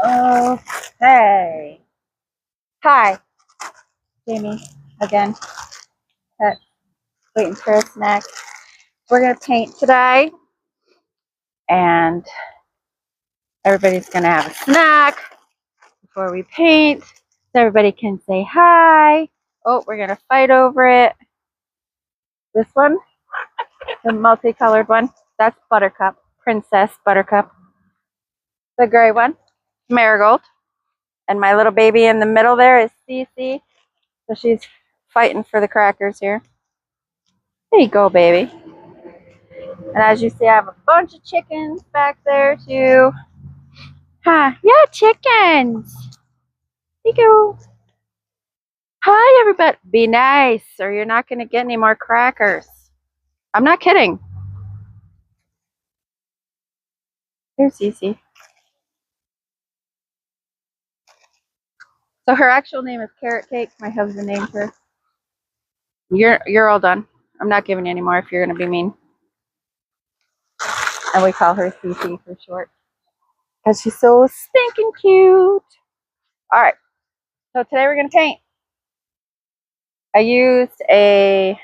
Okay. Hi, Jamie, again. Pet, waiting for a snack. We're going to paint today, and everybody's going to have a snack before we paint, so everybody can say hi. Oh, we're going to fight over it. This one, the multicolored one, that's Buttercup, Princess Buttercup. The gray one, Marigold. And my little baby in the middle there is Cece. So she's fighting for the crackers here. There you go, baby. And as you see, I have a bunch of chickens back there too. Huh? Yeah, chickens. There you go. Hi, everybody. Be nice, or you're not going to get any more crackers. I'm not kidding. Here's Cece. So her actual name is Carrot Cake. My husband named her. You're all done. I'm not giving you any more if you're going to be mean. And we call her Cece for short. Because she's so stinking cute. All right. So today we're going to paint. I used a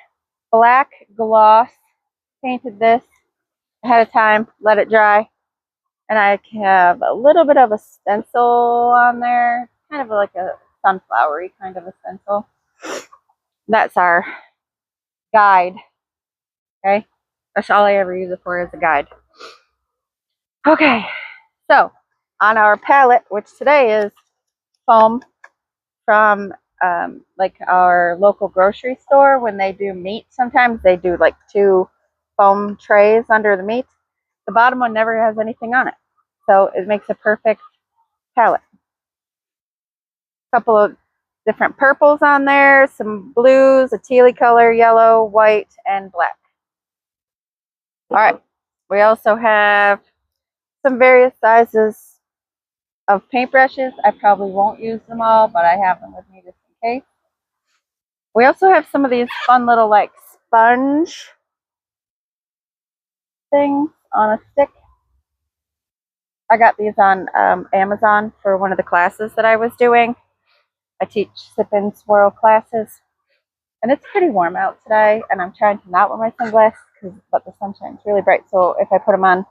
black gloss, painted this ahead of time, let it dry. And I have a little bit of a stencil on there, kind of like a sunflowery kind of a stencil. That's our guide. Okay. That's all I ever use it for, is a guide. Okay. So on our palette, which today is foam from like our local grocery store, when they do meat, sometimes they do like 2 foam trays under the meat. The bottom one never has anything on it, so it makes a perfect palette. A couple of different purples on there, some blues, a tealy color, yellow, white, and black. All right, we also have some various sizes of paintbrushes. I probably won't use them all, but I have them with me just in case. We also have some of these fun little like sponge things on a stick. I got these on Amazon for one of the classes that I was doing. I teach sip and swirl classes, and it's pretty warm out today, and I'm trying to not wear my sunglasses, but the sunshine's really bright, so if I put them on,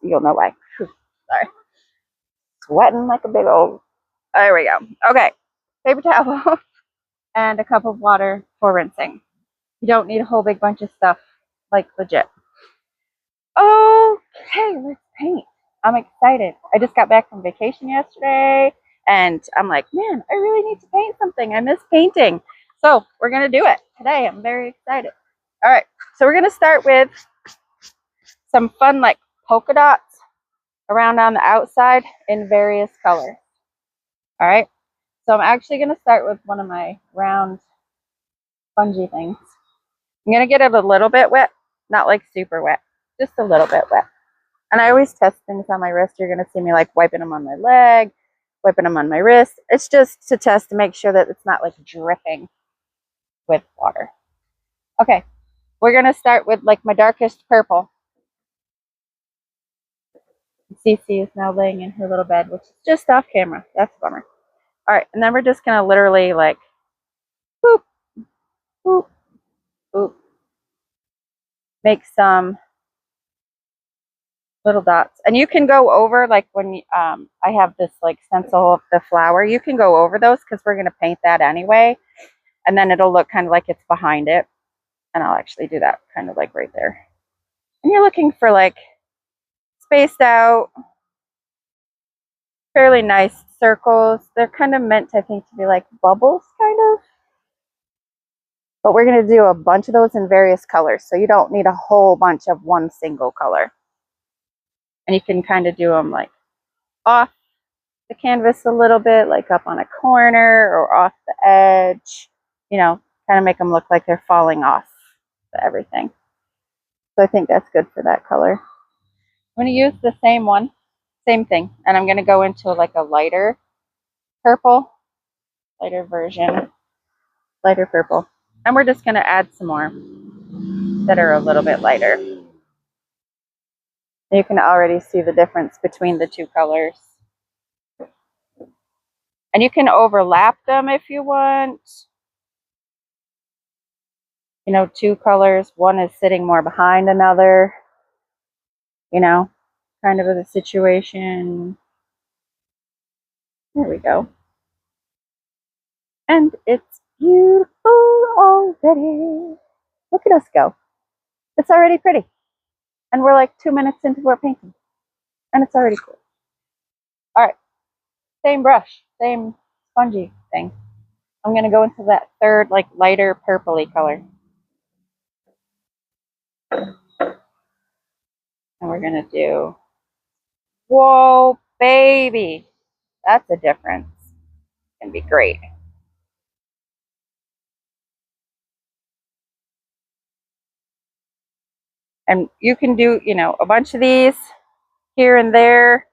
you'll know why. Sorry. Sweating like a big old... There we go. Okay. Paper towel and a cup of water for rinsing. You don't need a whole big bunch of stuff, like legit. Okay, let's paint. I'm excited. I just got back from vacation yesterday, and I'm like, man, I really need to paint something. I miss painting. So we're going to do it today. I'm very excited. All right, so we're going to start with some fun like polka dots around on the outside in various colors. All right, so I'm actually going to start with one of my round spongy things. I'm going to get it a little bit wet, not like super wet, just a little bit wet. And I always test things on my wrist. You're going to see me like wiping them on my leg, wiping them on my wrist. It's just to test to make sure that it's not like dripping with water. Okay, we're going to start with like my darkest purple. Cece is now laying in her little bed, which is just off camera. That's a bummer. All right, and then we're just going to literally like boop, boop, boop, make some little dots. And you can go over, like when I have this like stencil of the flower, you can go over those because we're going to paint that anyway. And then it'll look kind of like it's behind it. And I'll actually do that kind of like right there. And you're looking for like spaced out, fairly nice circles. They're kind of meant, I think, to be like bubbles, kind of. But we're going to do a bunch of those in various colors. So you don't need a whole bunch of one single color. And you can kind of do them like off the canvas a little bit, like up on a corner or off the edge. You know, kind of make them look like they're falling off everything. So I think that's good for that color. I'm going to use the same one, same thing, and I'm going to go into like a lighter purple, lighter version, lighter purple. And we're just going to add some more that are a little bit lighter. You can already see the difference between the two colors. And you can overlap them if you want. You know, two colors. One is sitting more behind another. You know, kind of a situation. There we go. And it's beautiful already. Look at us go. It's already pretty. And we're like 2 minutes into our painting. And it's already cool. All right. Same brush. Same spongy thing. I'm going to go into that third, like, lighter purpley color. And we're going to do... Whoa, baby. That's a difference. It's going to be great. And you can do, you know, a bunch of these here and there.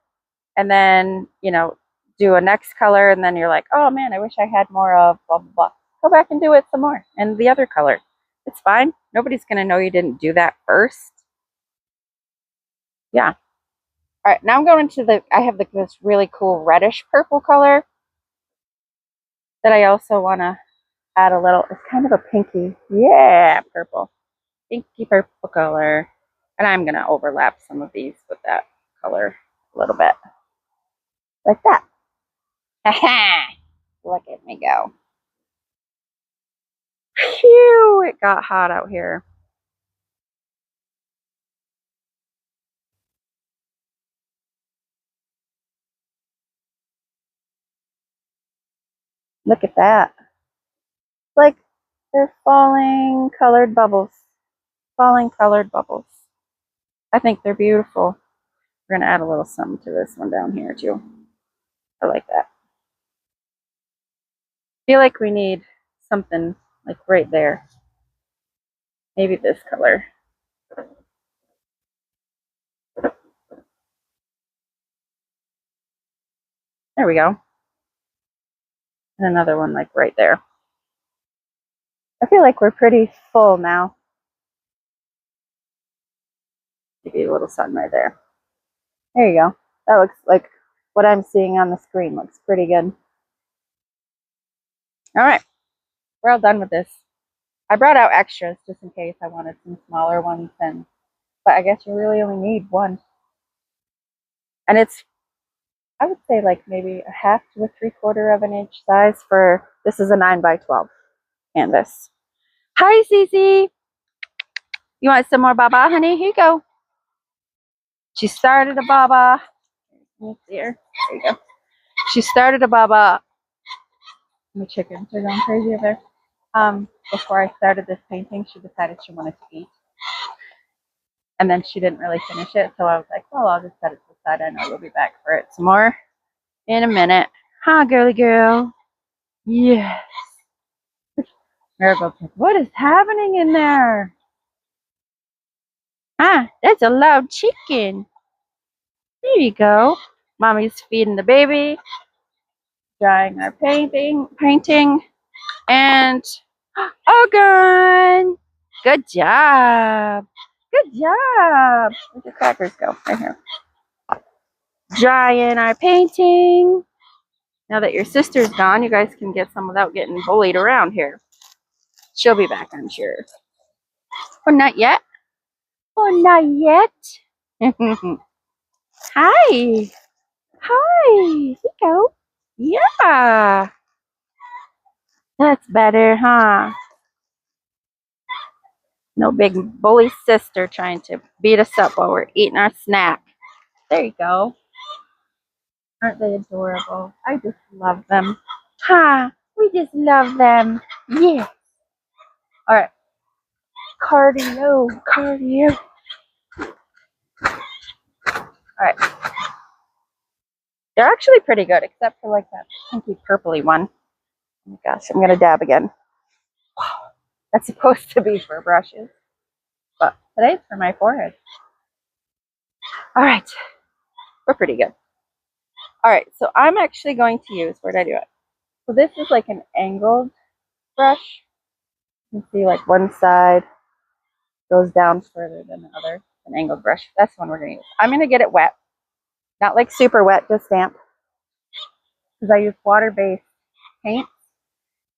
And then, you know, do a next color. And then you're like, oh, man, I wish I had more of blah, blah, blah. Go back and do it some more. And the other color. It's fine. Nobody's going to know you didn't do that first. Yeah. All right, now I'm going to I have this really cool reddish purple color that I also want to add a little. It's kind of a pinky. Yeah, purple. Pinky purple color. And I'm going to overlap some of these with that color a little bit. Like that. Look at me go. Phew, it got hot out here. Look at that. Like they're falling colored bubbles. Falling colored bubbles. I think they're beautiful. We're going to add a little something to this one down here too. I like that. I feel like we need something like right there. Maybe this color. There we go. And another one like right there. I feel like we're pretty full now. Maybe a little sun right there. There you go. That looks like what I'm seeing on the screen. Looks pretty good. All right. We're all done with this. I brought out extras just in case I wanted some smaller ones, but I guess you really only need one. And it's, I would say, like maybe a 1/2 to a 3/4 of an inch size for, this is a 9x12 canvas. Hi, Cece. You want some more Baba, honey? Here you go. She started a Baba. Let me see her. There you go. She started a Baba. My chickens are going crazy over there. Before I started this painting, she decided she wanted to eat. And then she didn't really finish it, so I was like, well, I'll just set it to the side. I know you'll be back for it some more in a minute. Huh, girly girl? Yes. Marigol's like, what is happening in there? Ah, that's a loud chicken. There you go. Mommy's feeding the baby, drying our painting, and Ogun! Good job. Good job. Where'd your crackers go? Right here. Drying our painting. Now that your sister's gone, you guys can get some without getting bullied around here. She'll be back, I'm sure. Oh, not yet? Oh, not yet? Hi. Hi. Here you go. Yeah. That's better, huh? No big bully sister trying to beat us up while we're eating our snack. There you go. Aren't they adorable? I just love them. Ha! We just love them. Yeah. All right. Cardio. All right. They're actually pretty good, except for like that pinky purpley one. Oh my gosh, I'm gonna dab again. That's supposed to be for brushes, but today's for my forehead. All right, we're pretty good. All right, so I'm actually going to use, where did I do it? So this is like an angled brush. You can see like one side goes down further than the other. An angled brush. That's the one we're gonna use. I'm gonna get it wet, not like super wet, just damp. because I use water-based paint.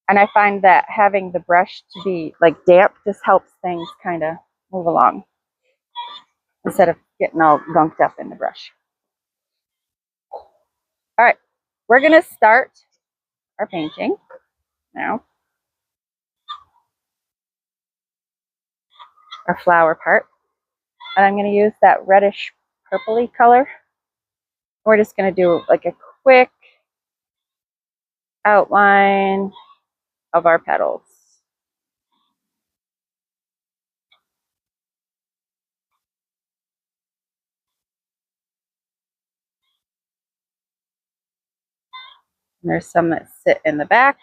And I find that having the brush to be like damp just helps things kind of move along instead of getting all gunked up in the brush. All right, we're going to start our painting now. Our flower part. And I'm going to use that reddish purpley color. We're just going to do like a quick outline of our petals. And there's some that sit in the back.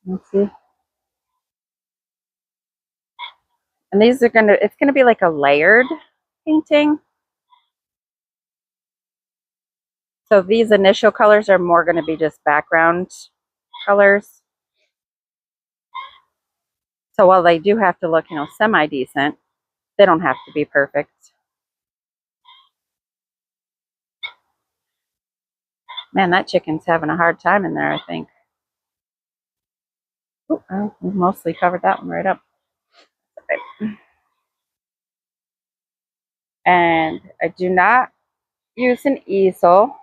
Let's see. And these are it's gonna be like a layered painting. So these initial colors are more gonna be just background colors. So while they do have to look, semi-decent, they don't have to be perfect. Man, that chicken's having a hard time in there, I think. Ooh, I mostly covered that one right up. Okay. And I do not use an easel.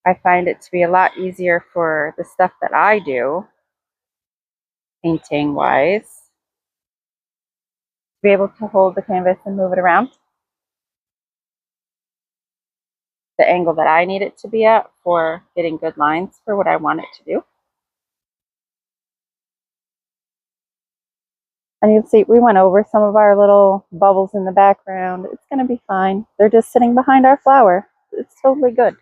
I find it to be a lot easier for the stuff that I do, painting wise, to be able to hold the canvas and move it around the angle that I need it to be at for getting good lines for what I want it to do. And you can see we went over some of our little bubbles in the background. It's going to be fine. They're just sitting behind our flower. It's totally good.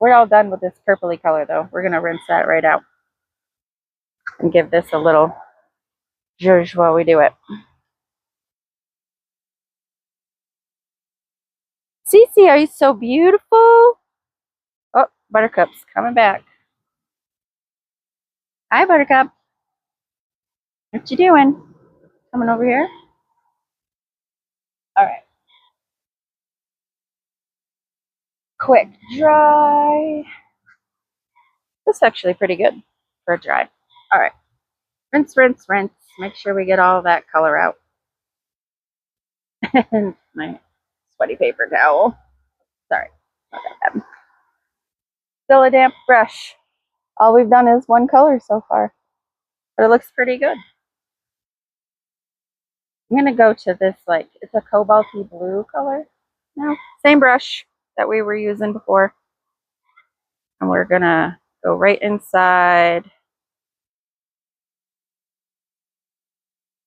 We're all done with this purpley color though. We're going to rinse that right out and give this a little zhuzh while we do it. Cece, are you so beautiful? Oh, Buttercup's coming back. Hi, Buttercup. What you doing? Coming over here? All right. Quick dry. That's actually pretty good for a dry. All right. Rinse, rinse, rinse. Make sure we get all that color out. And my sweaty paper towel. Sorry. Not that bad. Still a damp brush. All we've done is one color so far. But it looks pretty good. I'm going to go to this, it's a cobalty blue color. No, same brush that we were using before. And we're going to go right inside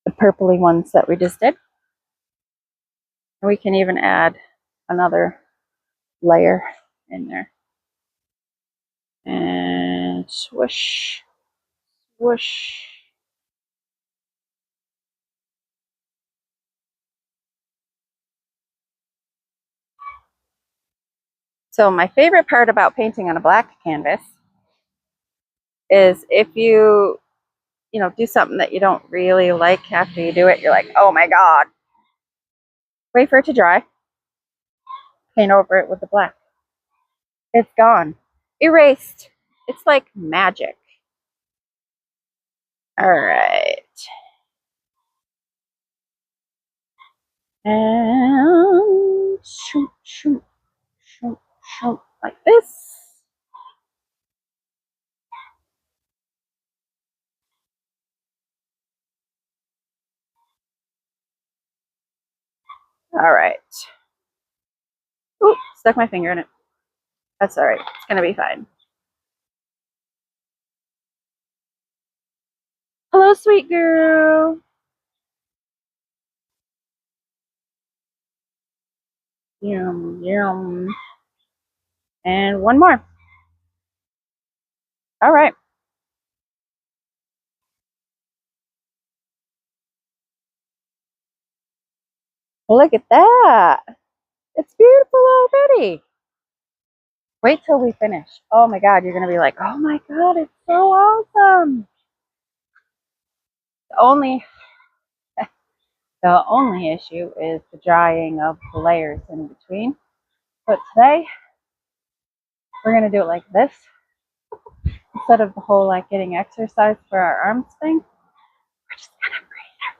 the purpley ones that we just did. And we can even add another layer in there. And swoosh, swoosh. So my favorite part about painting on a black canvas is if you do something that you don't really like after you do it, you're like, oh my God. Wait for it to dry. Paint over it with the black. It's gone. Erased. It's like magic. All right. And shoot, shoot, shoot, shoot, like this. All right. Ooh, stuck my finger in it. That's all right. It's going to be fine. Hello, sweet girl. Yum, yum. And one more. All right. Look at that. It's beautiful already. Wait till we finish. Oh my God, you're going to be like, oh my God, it's so awesome. The The only issue is the drying of the layers in between. But today, we're going to do it like this. Instead of the whole like getting exercise for our arms thing, we're just going to braid our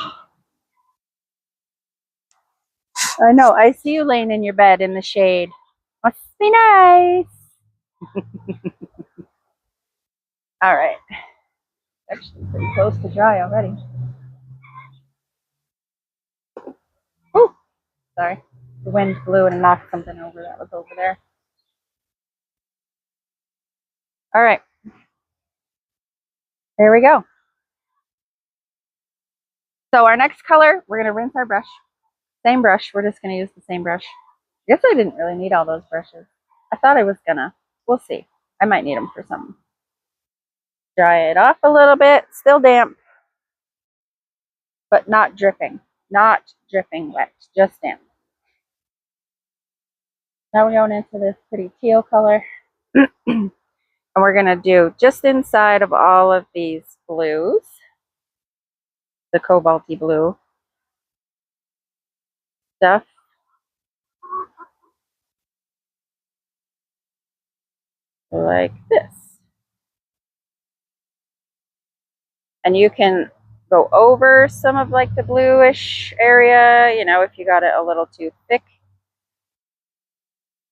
face. I know, I see you laying in your bed in the shade. Must be nice. All right. Actually, pretty close to dry already. Oh, sorry. The wind blew and knocked something over that was over there. All right. There we go. So our next color, we're going to rinse our brush. Same brush. We're just going to use the same brush. I guess I didn't really need all those brushes. I thought I was going to. We'll see. I might need them for something. Dry it off a little bit. Still damp. But not dripping. Not dripping wet. Just damp. Now we're going into this pretty teal color. And we're going to do just inside of all of these blues. The cobalty blue stuff. Like this. And you can go over some of like the bluish area, you know, if you got it a little too thick.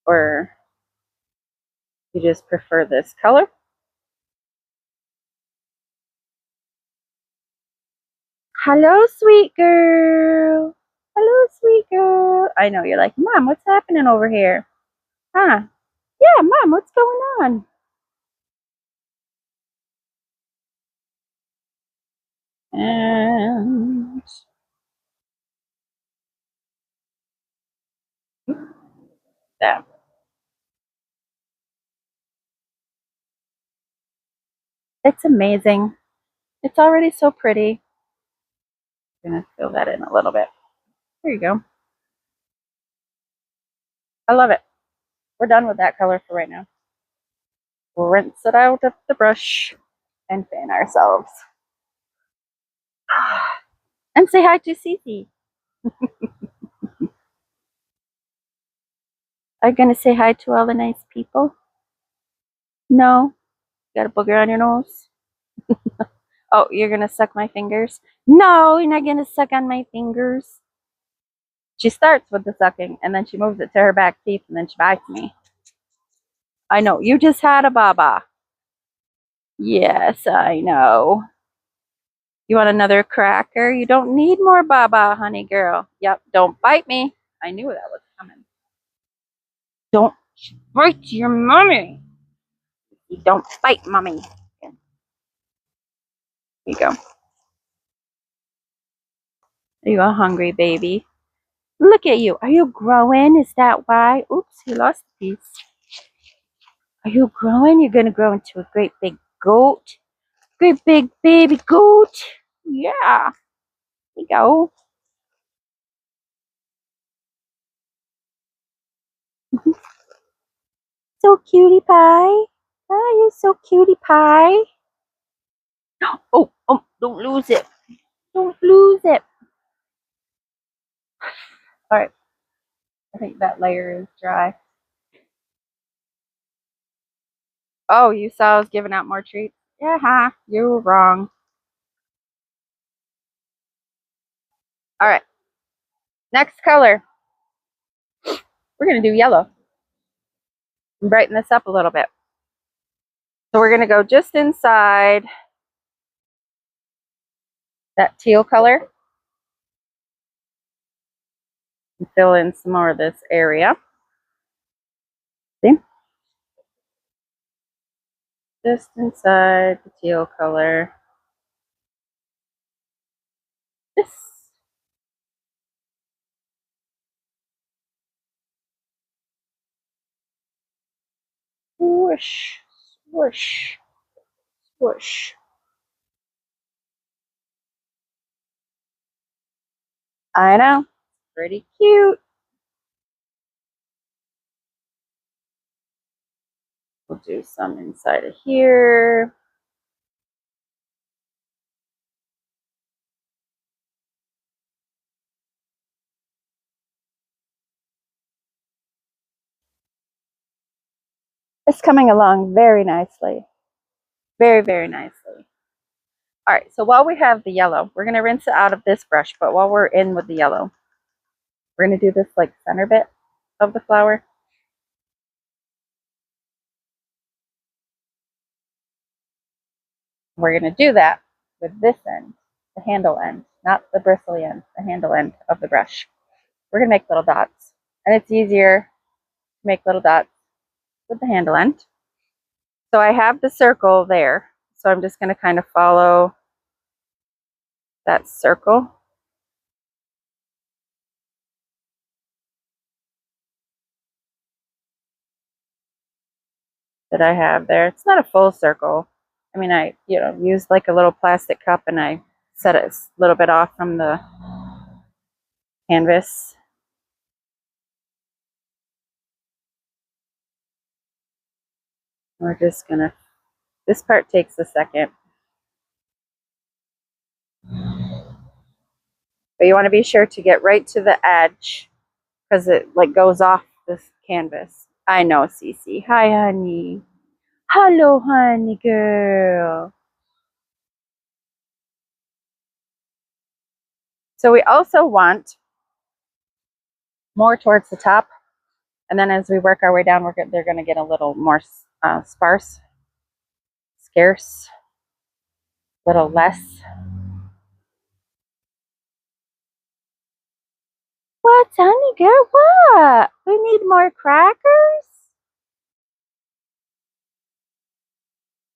Or you just prefer this color. Hello, sweet girl. Hello, sweet girl. I know, you're like, Mom, what's happening over here? Huh? Yeah, Mom, what's going on? And that. It's amazing. It's already so pretty. I'm going to fill that in a little bit. There you go. I love it. We're done with that color for right now. We'll rinse it out of the brush and fan ourselves. And say hi to Cece. Are you going to say hi to all the nice people? No? You got a booger on your nose? Oh, you're going to suck my fingers? No, you're not going to suck on my fingers. She starts with the sucking, and then she moves it to her back teeth, and then she bites me. I know. You just had a baba. Yes, I know. You want another cracker? You don't need more baba, honey girl. Yep, don't bite me. I knew that was coming. Don't bite your mommy. You don't bite mommy. Here you go. Are you a hungry baby? Look at you. Are you growing? Is that why? Oops, he lost a piece. Are you growing? You're going to grow into a great big goat. Great big baby goat. Yeah. Here you go. So cutie pie. Oh, you're so cutie pie. Oh, don't lose it. Don't lose it. All right. I think that layer is dry. Oh, you saw I was giving out more treats? Yeah, huh? You were wrong. All right. Next color. We're going to do yellow. And brighten this up a little bit. So we're going to go just inside that teal color. And fill in some more of this area. See? Just inside the teal color. This. Swoosh, swoosh, swoosh. I know. Pretty cute. We'll do some inside of here. It's coming along very nicely. Very, very nicely. All right, so while we have the yellow, we're going to rinse it out of this brush, but while we're in with the yellow, we're going to do this like center bit of the flower. We're going to do that with this end, the handle end, not the bristly end, the handle end of the brush. We're going to make little dots, and it's easier to make little dots with the handle end. So I have the circle there, so I'm just going to kind of follow that circle. That I have there. It's not a full circle. I mean, I, used like a little plastic cup and I set it a little bit off from the canvas. We're just gonna, this part takes a second. But you want to be sure to get right to the edge because it like goes off this canvas. I know, Cece. Hi, honey. Hello, honey girl. So we also want more towards the top. And then as we work our way down, they're going to get a little more sparse, scarce, a little less. What, honey girl? What? We need more crackers?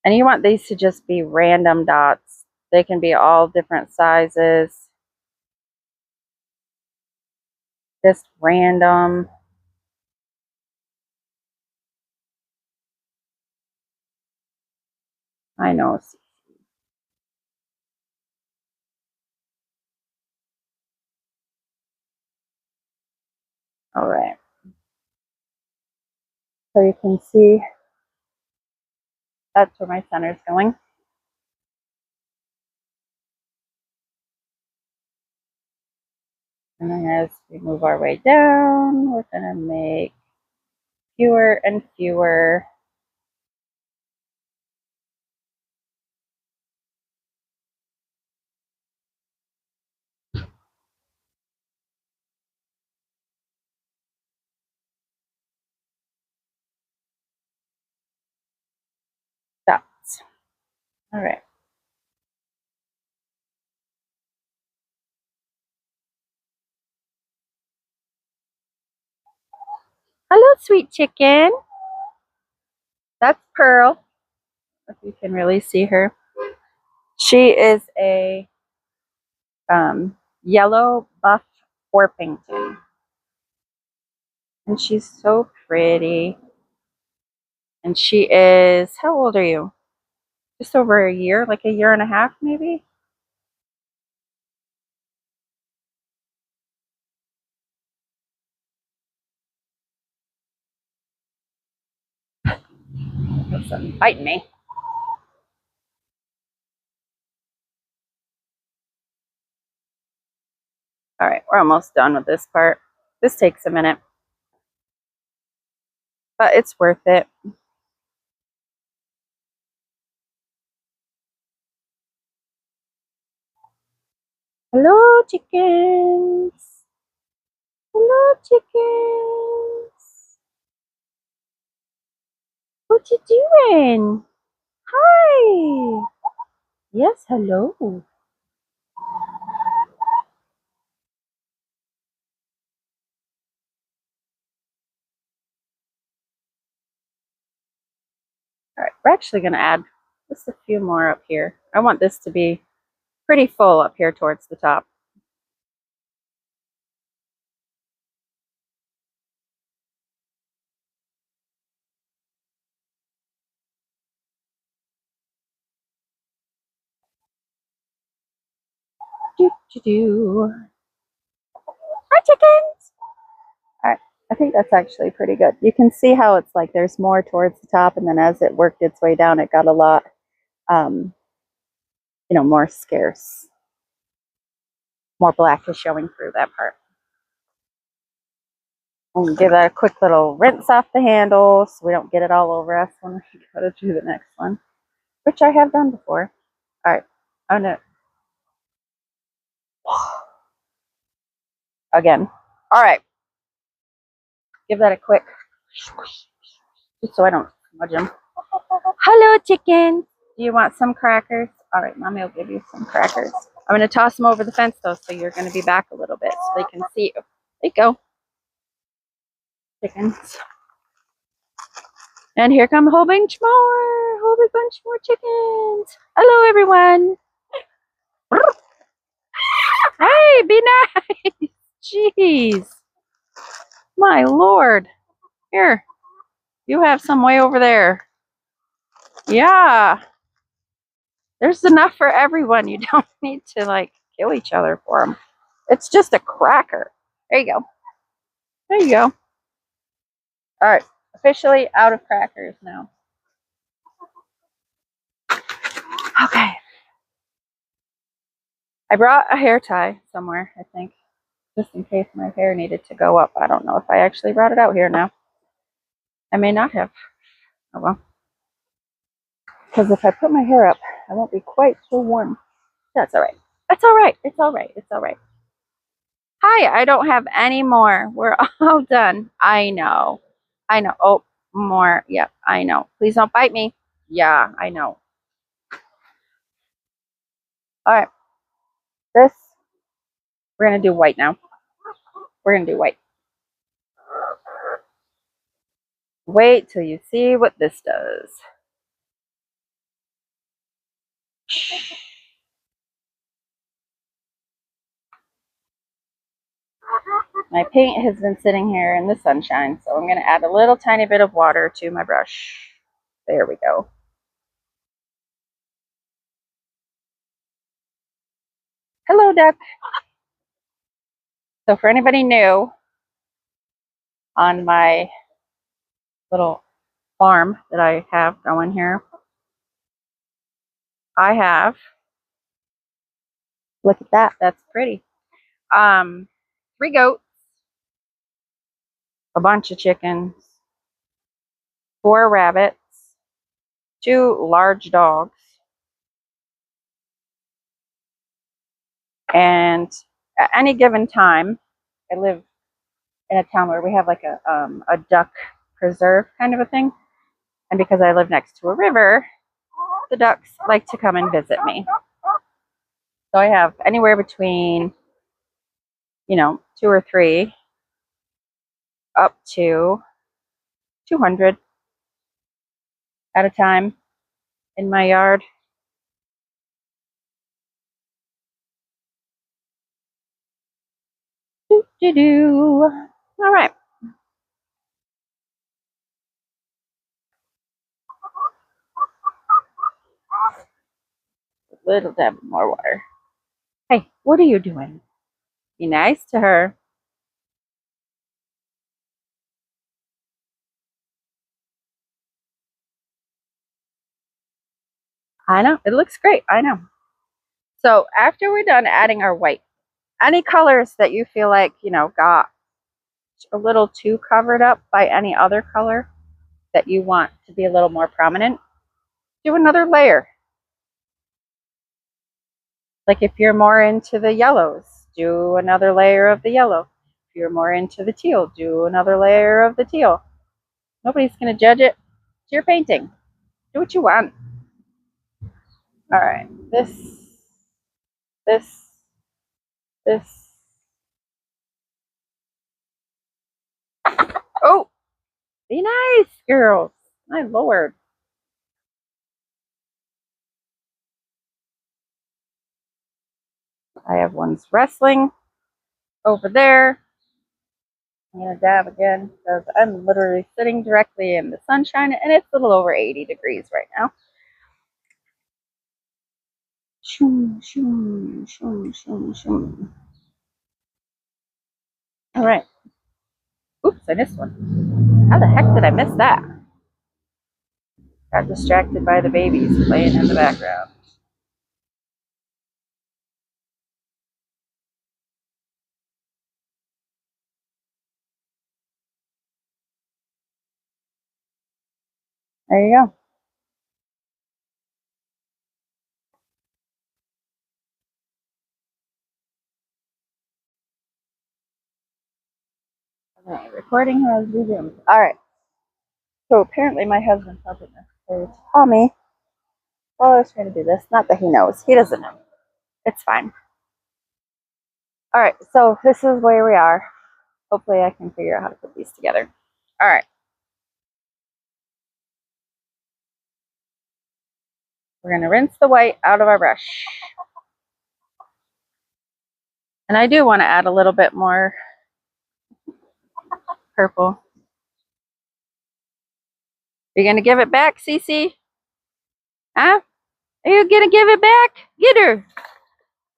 And you want these to just be random dots. They can be all different sizes. Just random. I know. All right. So you can see that's where my center is going. And then as we move our way down, we're going to make fewer and fewer dots. All right. Hello, sweet chicken. That's Pearl, if you can really see her. She is a yellow buff Orpington. And she's so pretty. And she is, how old are you? Just over a year, like a year and a half, maybe? That's biting me. All right, we're almost done with this part. This takes a minute, but it's worth it. Hello, chickens. Hello, chickens. What you doing? Hi. Yes, hello. All right, we're actually going to add just a few more up here. I want this to be pretty full up here towards the top. Do, do, do. Hi, chickens. All right, I think that's actually pretty good. You can see how it's like there's more towards the top, and then as it worked its way down, it got a lot, more scarce. More black is showing through that part. We'll give that a quick little rinse off the handle so we don't get it all over us when we go to do the next one, which I have done before. All right, I'm gonna again. All right, give that a quick, just so I don't smudge them. Hello, chicken. Do you want some crackers? All right, Mommy will give you some crackers. I'm gonna toss them over the fence though, so you're gonna be back a little bit so they can see you. There you go, chickens. And here come a whole bunch more chickens. Hello, everyone. Hey, be nice. Jeez. My Lord. Here, you have some way over there. Yeah. There's enough for everyone. You don't need to, like, kill each other for them. It's just a cracker. There you go. There you go. All right. Officially out of crackers now. Okay. I brought a hair tie somewhere, I think, just in case my hair needed to go up. I don't know if I actually brought it out here now. I may not have. Oh well. Because if I put my hair up, I won't be quite so warm. That's all right. That's all right. It's all right. It's all right. Hi, I don't have any more. We're all done. I know. I know. Oh, more. Yep, I know. Please don't bite me. Yeah, I know. All right. This, we're going to do white now. We're going to do white. Wait till you see what this does. My paint has been sitting here in the sunshine, so I'm going to add a little tiny bit of water to my brush. There we go. Hello, duck. So for anybody new on my little farm that I have going here, I have, look at that, that's pretty. 3 goats, a bunch of chickens, 4 rabbits, 2 large dogs, and at any given time, I live in a town where we have like a duck preserve kind of a thing, and because I live next to a river, the ducks like to come and visit me. So I have anywhere between, 2 or 3 up to 200 at a time in my yard. All right. A little dab more water. Hey, what are you doing? Be nice to her. I know. It looks great. I know. So after we're done adding our white, any colors that you feel like, got a little too covered up by any other color that you want to be a little more prominent, do another layer. Like if you're more into the yellows, do another layer of the yellow. If you're more into the teal, do another layer of the teal. Nobody's going to judge it. It's your painting. Do what you want. All right. This. Oh, be nice, girls. My Lord. I have one's wrestling over there. I'm going to dab again because I'm literally sitting directly in the sunshine and it's a little over 80 degrees right now. Shoom, shoom, shoom, shoom, shoom. All right. Oops, I missed one. How the heck did I miss that? Got distracted by the babies playing in the background. There you go. Okay, recording has resumed. All right. So apparently my husband felt it necessary to call me while I was trying to do this. Not that he knows. He doesn't know. It's fine. All right. So this is where we are. Hopefully I can figure out how to put these together. All right. We're going to rinse the white out of our brush. And I do want to add a little bit more purple. You're going to give it back, Cece? Huh? Are you going to give it back? Get her.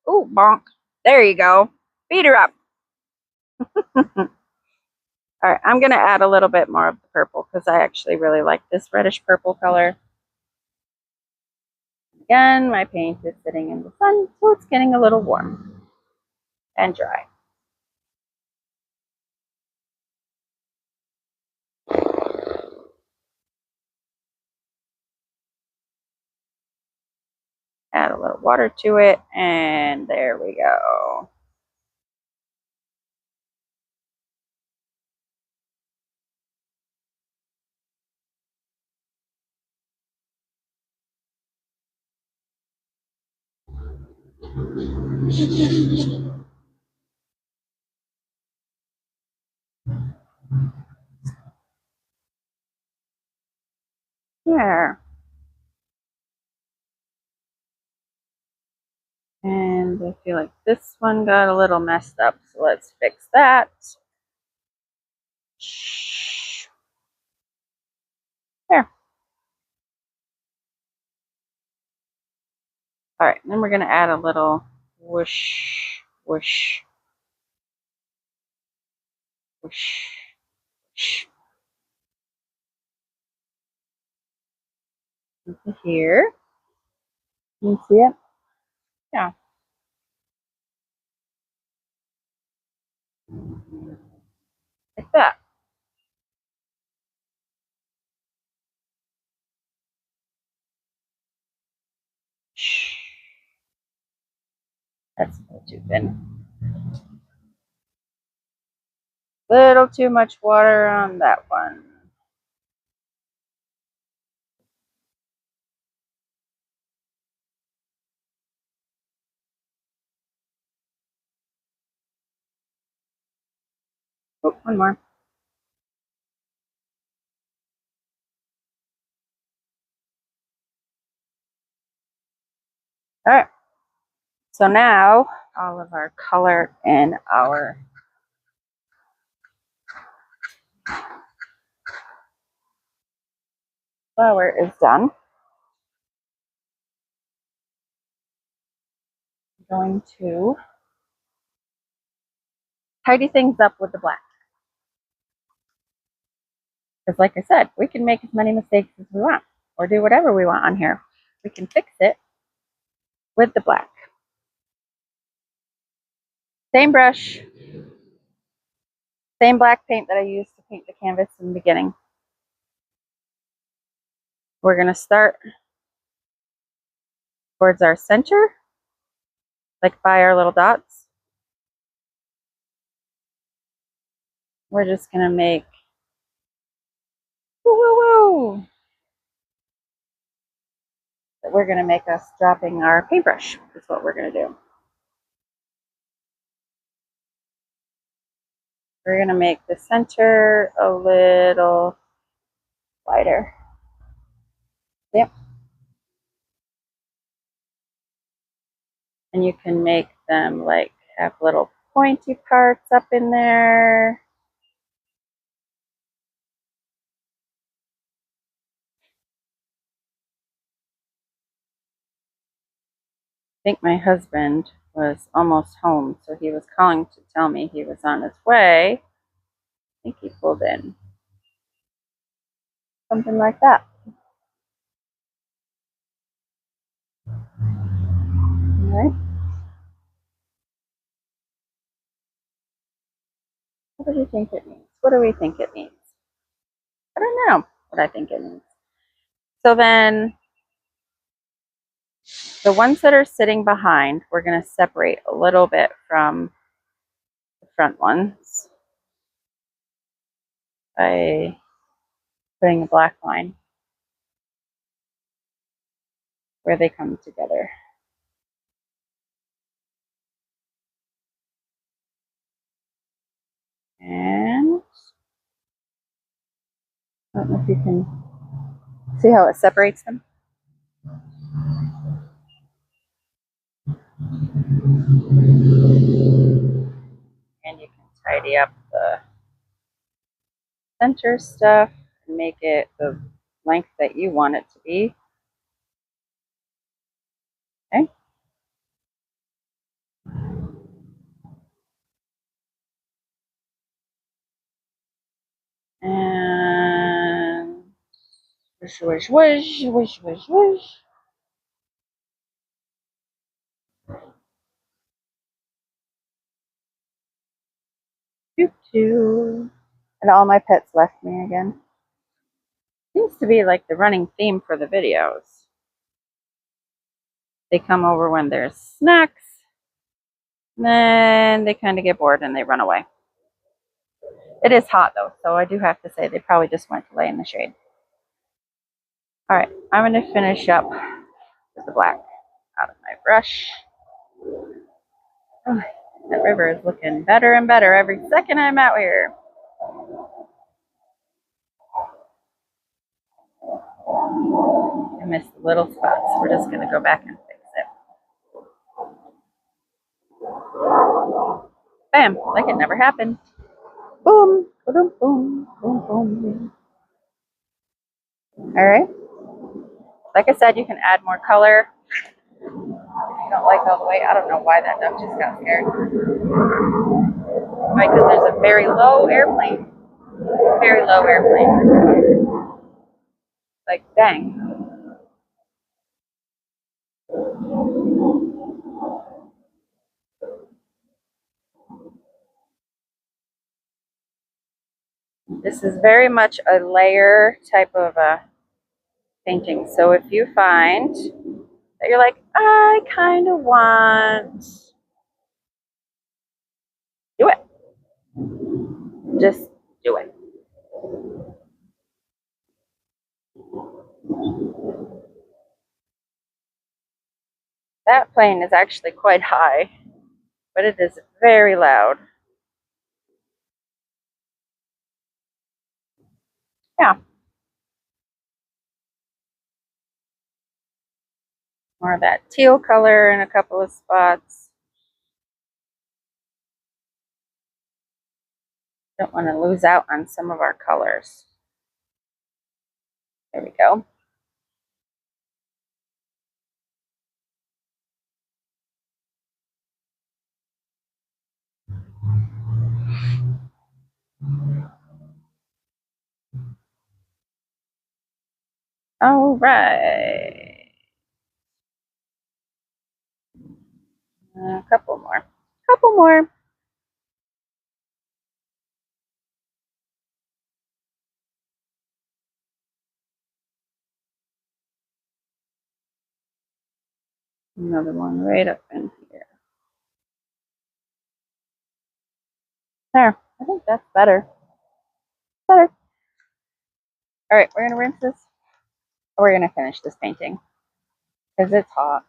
Oh, bonk. There you go. Beat her up. All right, I'm going to add a little bit more of the purple because I actually really like this reddish purple color. Again, my paint is sitting in the sun, so it's getting a little warm and dry. Add a little water to it, and there we go. There. And I feel like this one got a little messed up, so let's fix that. There. All right, then we're going to add a little whoosh, whoosh, whoosh, whoosh. Into here. Can you see it? Yeah. Like that. That's a little too thin. Little too much water on that one. Oh, one more. All right. So now all of our color in our flower is done. I'm going to tidy things up with the black. Because like I said, we can make as many mistakes as we want or do whatever we want on here. We can fix it with the black. Same brush, same black paint that I used to paint the canvas in the beginning. We're going to start towards our center, like by our little dots. We're just going to make woo woo woo. We're going to make us dropping our paintbrush. That's what we're going to do. We're going to make the center a little wider. Yep. And you can make them like have little pointy parts up in there. I think my husband was almost home, so he was calling to tell me he was on his way. I think he pulled in. Something like that. All right. What do we think it means? What do we think it means? I don't know what I think it means. So then the ones that are sitting behind, we're going to separate a little bit from the front ones by putting a black line where they come together. And I don't know if you can see how it separates them. And you can tidy up the center stuff and make it the length that you want it to be. Okay. And whoosh, whoosh, whoosh, whoosh, whoosh, whoosh. Doop doo. And all my pets left me again. Seems to be like the running theme for the videos. They come over when there's snacks, then they kind of get bored and they run away. It is hot though, so I do have to say they probably just went to lay in the shade. All right, I'm going to finish up with the black out of my brush. Oh, that river is looking better and better every second I'm out here. I missed the little spots. We're just going to go back and fix it. Bam, like it never happened. Boom, boom, boom, boom, boom. All right. Like I said, you can add more color if you don't like all the way. I don't know why that duck just got scared. Right, because there's a very low airplane. Very low airplane. Like, dang. This is very much a layer type of a painting. So if you find that you're like, I kind of want, do it. Just do it. That plane is actually quite high, but it is very loud. Yeah. More of that teal color in a couple of spots. Don't want to lose out on some of our colors. There we go. All right. A couple more. Couple more. Another one right up in here. There. I think that's better. Better. All right, we're going to rinse this. We're going to finish this painting because it's hot.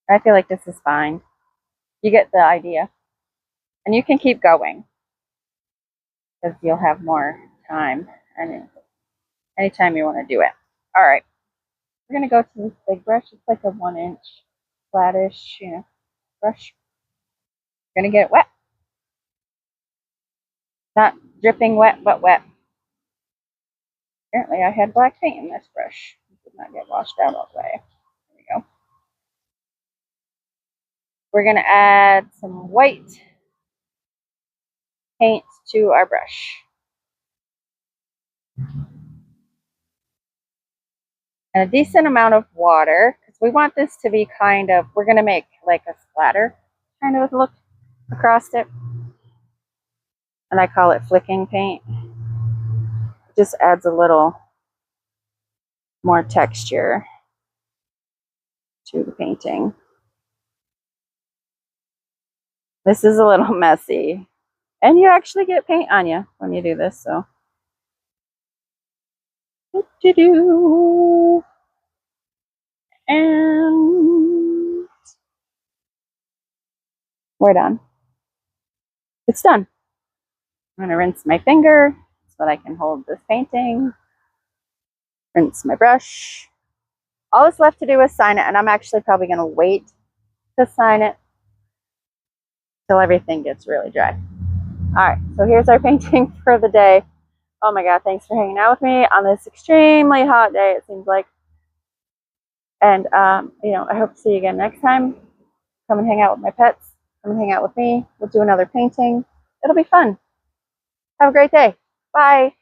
I feel like this is fine. You get the idea. And you can keep going because you'll have more time and anytime you want to do it. All right. We're going to go to this big brush. It's like a 1-inch flattish, brush. We're going to get it wet. Not dripping wet, but wet. Apparently I had black paint in this brush. It did not get washed out all the way. There we go. We're going to add some white paint to our brush. And a decent amount of water, because we want this to be kind of, we're going to make like a splatter kind of look across it. And I call it flicking paint. It just adds a little more texture to the painting. This is a little messy, and you actually get paint on you when you do this, so. And we're done. It's done. I'm going to rinse my finger so that I can hold this painting. Rinse my brush. All that's left to do is sign it, and I'm actually probably going to wait to sign it till everything gets really dry. All right, so here's our painting for the day. Oh my God, thanks for hanging out with me on this extremely hot day, it seems like. And, you know, I hope to see you again next time. Come and hang out with my pets. Come and hang out with me. We'll do another painting. It'll be fun. Have a great day. Bye.